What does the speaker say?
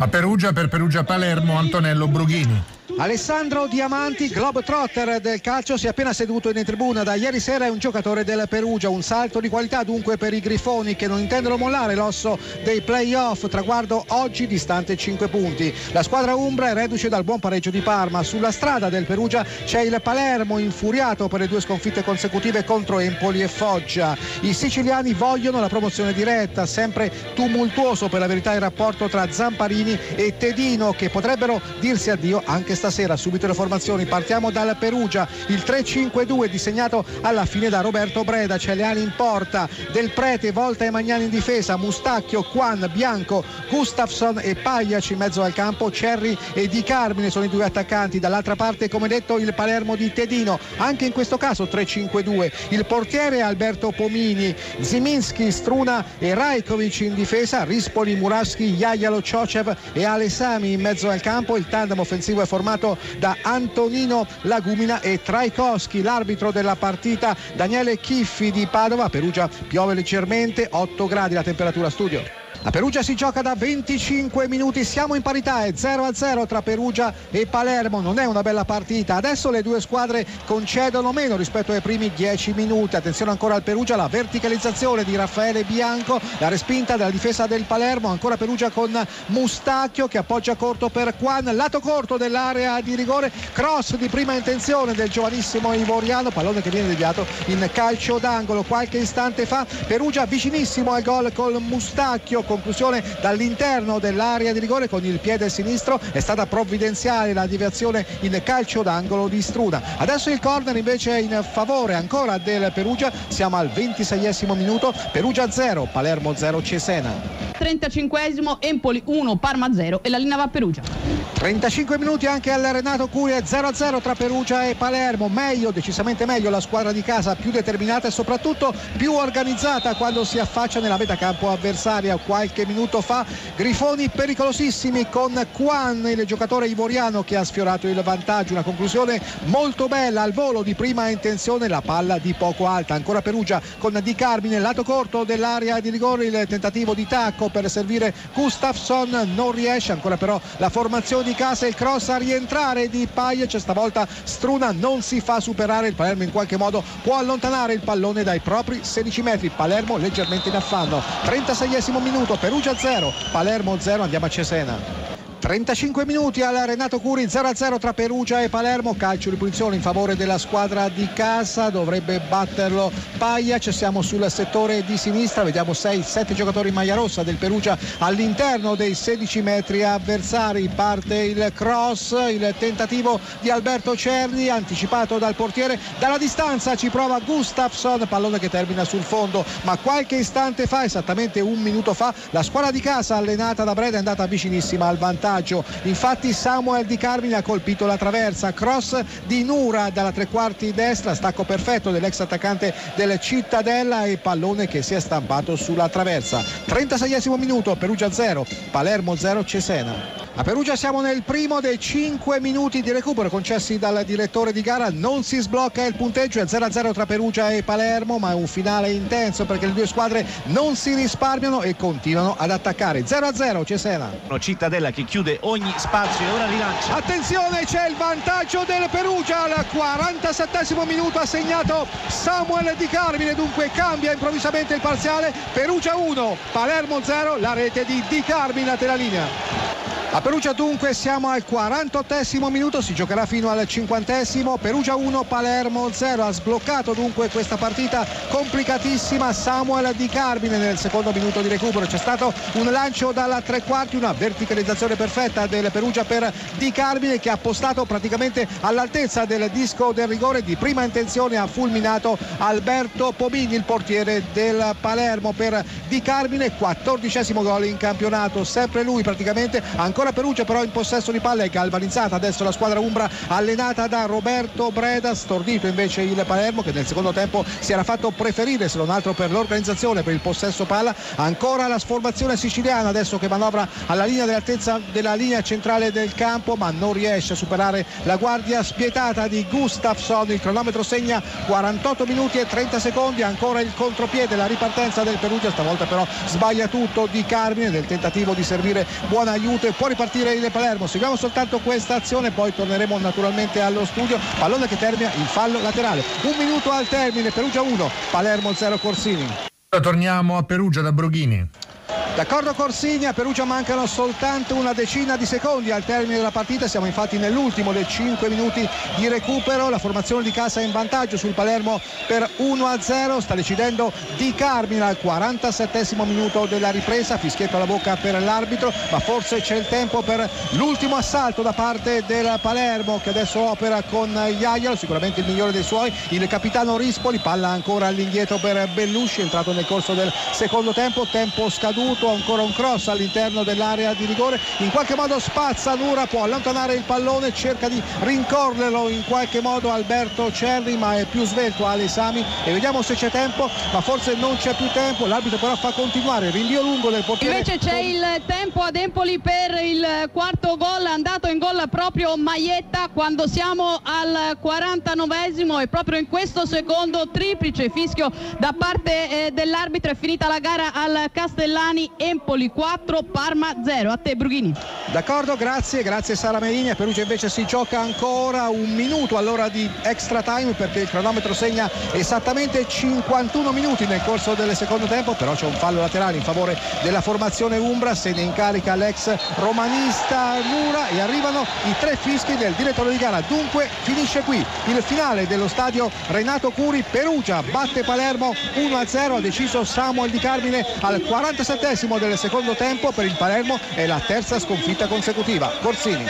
A Perugia, per Perugia-Palermo, Antonello Brughini. Alessandro Diamanti, globetrotter del calcio, si è appena seduto in tribuna. Da ieri sera è un giocatore del Perugia, un salto di qualità dunque per i Grifoni, che non intendono mollare l'osso dei play-off. Traguardo oggi distante 5 punti. La squadra umbra è reduce dal buon pareggio di Parma. Sulla strada del Perugia c'è il Palermo, infuriato per le 2 sconfitte consecutive contro Empoli e Foggia. I siciliani vogliono la promozione diretta. Sempre tumultuoso per la verità il rapporto tra Zamparini e Tedino, che potrebbero dirsi addio anche stasera. Subito le formazioni, partiamo dal Perugia. Il 3-5-2 disegnato alla fine da Roberto Breda. Celiani in porta, Del Prete, Volta e Magnani in difesa, Mustacchio, Quan, Bianco, Gustafsson e Pagliac in mezzo al campo. Cerri e Di Carmine sono i 2 attaccanti. Dall'altra parte, come detto, il Palermo di Tedino, anche in questo caso 3-5-2. Il portiere Alberto Pomini, Ziminski, Struna e Rajkovic in difesa, Rispoli, Muravski, Jajalo, Ciocev e Alesami in mezzo al campo. Il tandem offensivo è formato da Antonino Lagumina e Trajkowski. L'arbitro della partita Daniele Chiffi di Padova. Perugia piove leggermente, 8 gradi la temperatura studio. A Perugia si gioca da 25 minuti, siamo in parità, è 0-0 tra Perugia e Palermo. Non è una bella partita. Adesso le 2 squadre concedono meno rispetto ai primi 10 minuti. Attenzione ancora al Perugia, la verticalizzazione di Raffaele Bianco, la respinta della difesa del Palermo. Ancora Perugia con Mustacchio che appoggia corto per Quan, lato corto dell'area di rigore, cross di prima intenzione del giovanissimo ivoriano, pallone che viene deviato in calcio d'angolo. Qualche istante fa Perugia vicinissimo al gol con Mustacchio. Conclusione dall'interno dell'area di rigore con il piede sinistro. È stata provvidenziale la deviazione in calcio d'angolo di Struna. Adesso il corner invece in favore ancora del Perugia. Siamo al 26esimo minuto. Perugia 0, Palermo 0, Cesena. 35esimo, Empoli 1, Parma 0 e la linea va a Perugia. 35 minuti anche al Renato Curia, 0-0 tra Perugia e Palermo. Meglio, decisamente meglio la squadra di casa, più determinata e soprattutto più organizzata quando si affaccia nella metacampo avversaria. Qualche minuto fa Grifoni pericolosissimi con Quan, il giocatore ivoriano che ha sfiorato il vantaggio. Una conclusione molto bella al volo di prima intenzione, la palla di poco alta. Ancora Perugia con Di Carmine, lato corto dell'area di rigore, il tentativo di tacco per servire Gustafsson, non riesce. Ancora però la formazione di casa, il cross a rientrare di Pagliac. Stavolta Struna non si fa superare. Il Palermo in qualche modo può allontanare il pallone dai propri 16 metri. Palermo leggermente in affanno. 36esimo minuto, Perugia 0, Palermo 0. Andiamo a Cesena. 35 minuti al Renato Curi, 0-0 tra Perugia e Palermo. Calcio di punizione in favore della squadra di casa, dovrebbe batterlo Pagliac. Siamo sul settore di sinistra, vediamo 6-7 giocatori in maglia rossa del Perugia all'interno dei 16 metri avversari. Parte il cross, il tentativo di Alberto Cerni anticipato dal portiere. Dalla distanza ci prova Gustafsson, pallone che termina sul fondo. Ma qualche istante fa, esattamente un minuto fa, la squadra di casa allenata da Breda è andata vicinissima al vantaggio. Infatti Samuel Di Carmine ha colpito la traversa, cross di Nura dalla tre quarti destra, stacco perfetto dell'ex attaccante del Cittadella e pallone che si è stampato sulla traversa. 36esimo minuto, Perugia 0, Palermo 0, Cesena. A Perugia siamo nel primo dei 5 minuti di recupero concessi dal direttore di gara. Non si sblocca il punteggio, è 0-0 tra Perugia e Palermo, ma è un finale intenso perché le 2 squadre non si risparmiano e continuano ad attaccare. 0-0 Cesena. Cittadella che chiude ogni spazio e ora rilancia. Attenzione, c'è il vantaggio del Perugia al 47esimo minuto, ha segnato Samuel Di Carmine, dunque cambia improvvisamente il parziale. Perugia 1, Palermo 0, la rete di Di Carmine a linea. A Perugia dunque siamo al 48esimo minuto, si giocherà fino al 50esimo. Perugia 1, Palermo 0. Ha sbloccato dunque questa partita complicatissima Samuel Di Carmine nel secondo minuto di recupero. C'è stato un lancio dalla tre quarti, una verticalizzazione perfetta del Perugia per Di Carmine che ha postato praticamente all'altezza del disco del rigore. Di prima intenzione ha fulminato Alberto Pomini, il portiere del Palermo. Per Di Carmine 14esimo gol in campionato, sempre lui praticamente. Ancora Perugia però in possesso di palla, è galvanizzata adesso la squadra umbra allenata da Roberto Breda. Stordito invece il Palermo che nel secondo tempo si era fatto preferire se non altro per l'organizzazione, per il possesso palla. Ancora la sformazione siciliana adesso che manovra alla linea dell'altezza della linea centrale del campo, ma non riesce a superare la guardia spietata di Gustafsson. Il cronometro segna 48 minuti e 30 secondi. Ancora il contropiede, la ripartenza del Perugia, stavolta però sbaglia tutto Di Carmine nel tentativo di servire buon aiuto e poi ripartire il Palermo. Seguiamo soltanto questa azione, poi torneremo naturalmente allo studio. Pallone che termina in fallo laterale. 1 minuto al termine, Perugia 1, Palermo 0 Corsini. Torniamo a Perugia da Broghini. D'accordo Corsini, a Perugia mancano soltanto una decina di secondi al termine della partita, siamo infatti nell'ultimo dei 5 minuti di recupero, la formazione di casa è in vantaggio sul Palermo per 1-0, sta decidendo Di Carmine al 47esimo minuto della ripresa, fischietto alla bocca per l'arbitro, ma forse c'è il tempo per l'ultimo assalto da parte del Palermo che adesso opera con Jajalo, sicuramente il migliore dei suoi, il capitano Rispoli, palla ancora all'indietro per Bellusci, entrato nel corso del secondo tempo scaduto, ancora un cross all'interno dell'area di rigore, in qualche modo spazza Nura, può allontanare il pallone, cerca di rincorrerlo in qualche modo Alberto Cerri, ma è più svelto Ale Sami e vediamo se c'è tempo, ma forse non c'è più tempo, l'arbitro però fa continuare il rinvio lungo del portiere. Invece c'è il tempo ad Empoli per il quarto gol, è andato in gol proprio Maietta quando siamo al 49esimo e proprio in questo secondo triplice fischio da parte dell'arbitro, è finita la gara al Castellani. Empoli 4, Parma 0. A te Brughini. D'accordo, grazie Sara Merini. A Perugia invece si gioca ancora 1 minuto all'ora di extra time perché il cronometro segna esattamente 51 minuti nel corso del secondo tempo, però c'è un fallo laterale in favore della formazione umbra, se ne incarica l'ex romanista Nura e arrivano i 3 fischi del direttore di gara. Dunque finisce qui il finale dello stadio Renato Curi. Perugia batte Palermo 1-0, ha deciso Samuel Di Carmine al 47esimo del secondo tempo. Per il Palermo è la terza sconfitta consecutiva. Corsini.